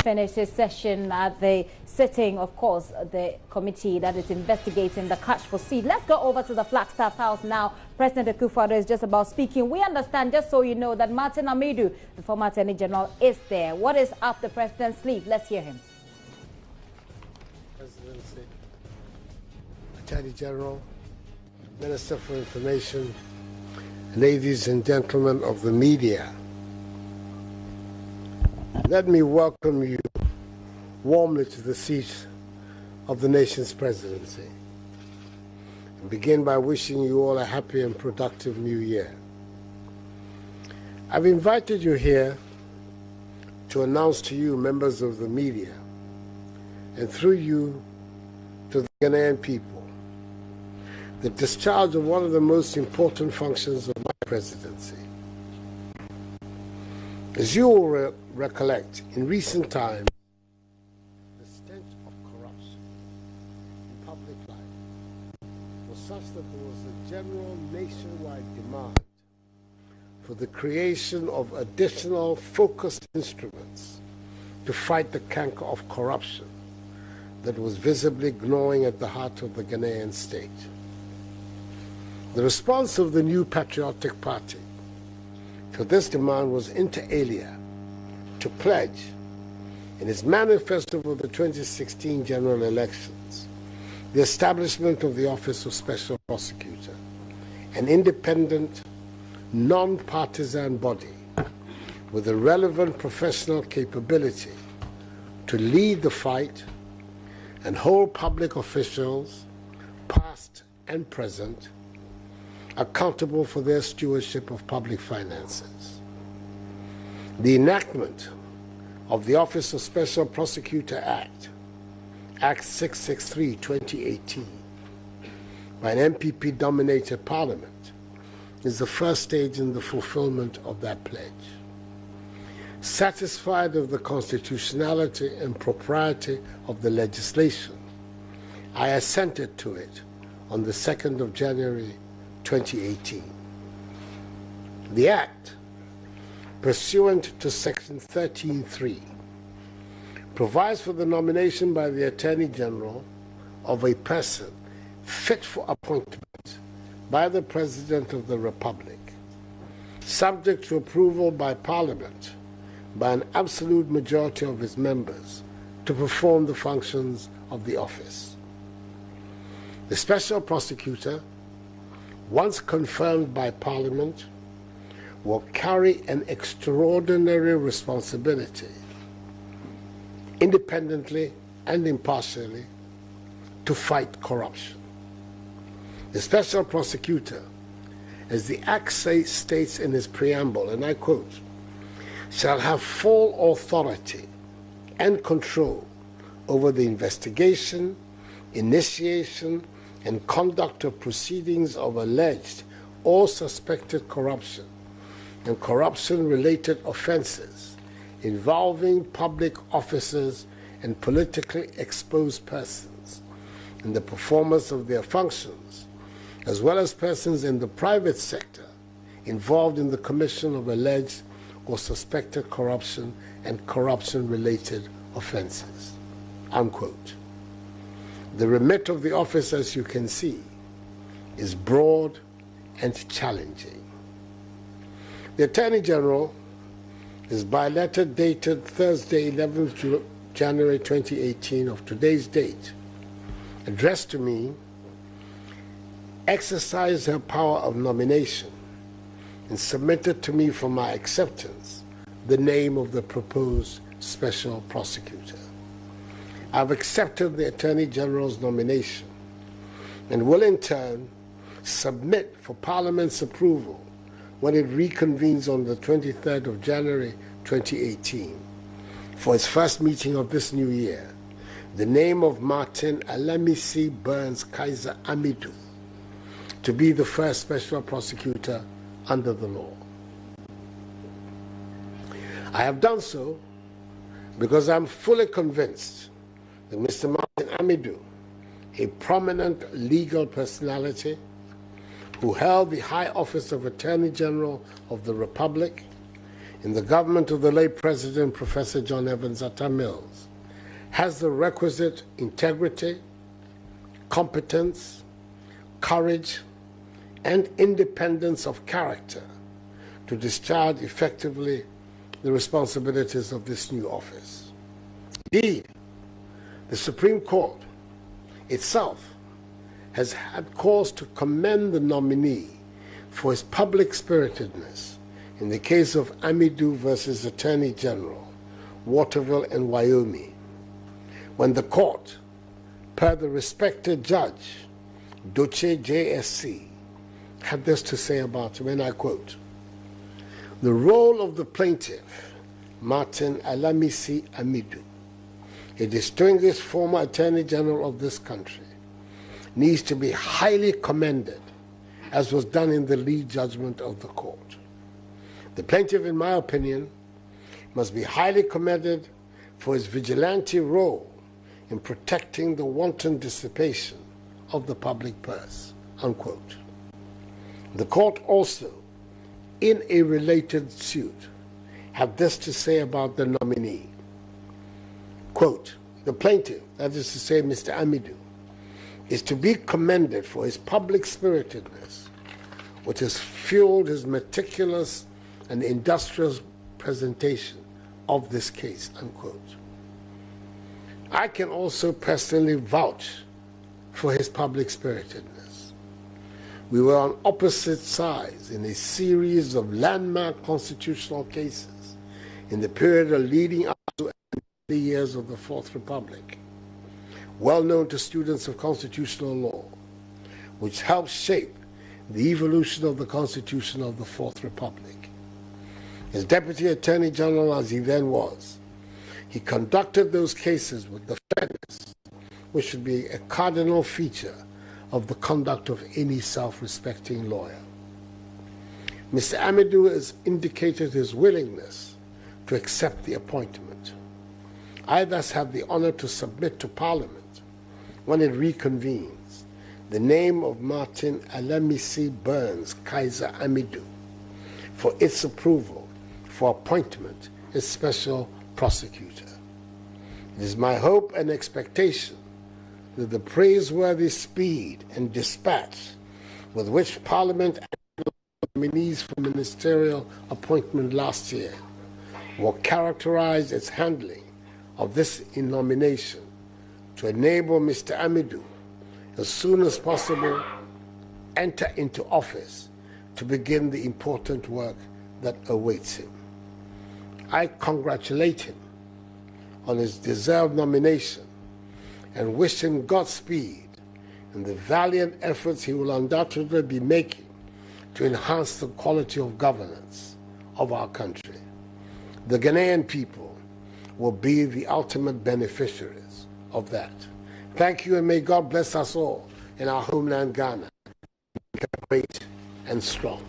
finished his session at the sitting, of course, the committee that is investigating the catch for seed. Let's go over to the Flagstaff House now. President Akufo-Addo is just about speaking. We understand, just so you know, that Martin Amidu, the former Attorney General, is there. What is up the president's sleeve? Let's hear him. Presidency, Attorney General, Minister for Information, ladies and gentlemen of the media, let me welcome you warmly to the seat of the nation's presidency and begin by wishing you all a happy and productive new year. I've invited you here to announce to you, members of the media, and through you to the Ghanaian people, the discharge of one of the most important functions of my presidency. As you will recollect, in recent times, the stench of corruption in public life was such that there was a general nationwide demand for the creation of additional focused instruments to fight the canker of corruption that was visibly gnawing at the heart of the Ghanaian state. The response of the new patriotic party to this demand was inter alia to pledge in its manifesto for the 2016 general elections the establishment of the Office of Special Prosecutor, an independent, non-partisan body with the relevant professional capability to lead the fight and hold public officials, past and present, accountable for their stewardship of public finances. The enactment of the Office of Special Prosecutor Act, Act 663/2018, by an MPP-dominated parliament, is the first stage in the fulfillment of that pledge. Satisfied of the constitutionality and propriety of the legislation, I assented to it on the 2nd of January 2018. The Act, pursuant to Section 13(3), provides for the nomination by the Attorney General of a person fit for appointment by the President of the Republic, subject to approval by Parliament by an absolute majority of its members to perform the functions of the office. The Special Prosecutor, once confirmed by Parliament, will carry an extraordinary responsibility, independently and impartially, to fight corruption. The Special Prosecutor, as the Act states in its preamble, and I quote, shall have full authority and control over the investigation, initiation, and conduct of proceedings of alleged or suspected corruption and corruption-related offenses involving public officers and politically exposed persons in the performance of their functions, as well as persons in the private sector involved in the commission of alleged or suspected corruption and corruption-related offenses. Unquote. The remit of the office, as you can see, is broad and challenging. The Attorney General is by letter dated Thursday, 11th January 2018 of today's date, addressed to me, exercised her power of nomination and submitted to me for my acceptance the name of the proposed Special Prosecutor. I've accepted the Attorney General's nomination and will in turn submit for Parliament's approval when it reconvenes on the 23rd of January 2018 for its first meeting of this new year, the name of Martin Alamisi Burns Kaiser Amidu to be the first Special Prosecutor under the law. I have done so because I'm fully convinced that Mr. Martin Amidu, a prominent legal personality who held the high office of Attorney General of the Republic in the government of the late President Professor John Evans Atta Mills has the requisite integrity, competence, courage, and independence of character to discharge effectively the responsibilities of this new office. Indeed, the Supreme Court itself has had cause to commend the nominee for his public spiritedness in the case of Amidu versus Attorney General, Waterville and Wyoming, when the court, per the respected judge, Doche JSC, had this to say about him, and I quote, "The role of the plaintiff, Martin Alamisi Amidu, a distinguished former Attorney General of this country, needs to be highly commended, as was done in the lead judgment of the court. The plaintiff, in my opinion, must be highly commended for his vigilante role in protecting the wanton dissipation of the public purse," unquote. The court also, in a related suit, had this to say about the nominee. Quote, "The plaintiff, that is to say Mr. Amidu, is to be commended for his public spiritedness, which has fueled his meticulous and industrious presentation of this case," unquote. I can also personally vouch for his public spiritedness. We were on opposite sides in a series of landmark constitutional cases in the period leading up to the years of the Fourth Republic, well known to students of constitutional law, which helped shape the evolution of the Constitution of the Fourth Republic. As Deputy Attorney General as he then was, he conducted those cases with the fairness which should be a cardinal feature of the conduct of any self-respecting lawyer. Mr. Amidu has indicated his willingness to accept the appointment. I thus have the honor to submit to Parliament, when it reconvenes, the name of Martin Alamisi Burns Kaiser Amidu for its approval for appointment as Special Prosecutor. It is my hope and expectation that the praiseworthy speed and dispatch with which Parliament acted on nominees for ministerial appointment last year will characterize its handling of this nomination to enable Mr. Amidu, as soon as possible, enter into office to begin the important work that awaits him. I congratulate him on his deserved nomination and wish him Godspeed in the valiant efforts he will undoubtedly be making to enhance the quality of governance of our country. The Ghanaian people will be the ultimate beneficiaries of that. Thank you, and may God bless us all in our homeland, Ghana, great and strong.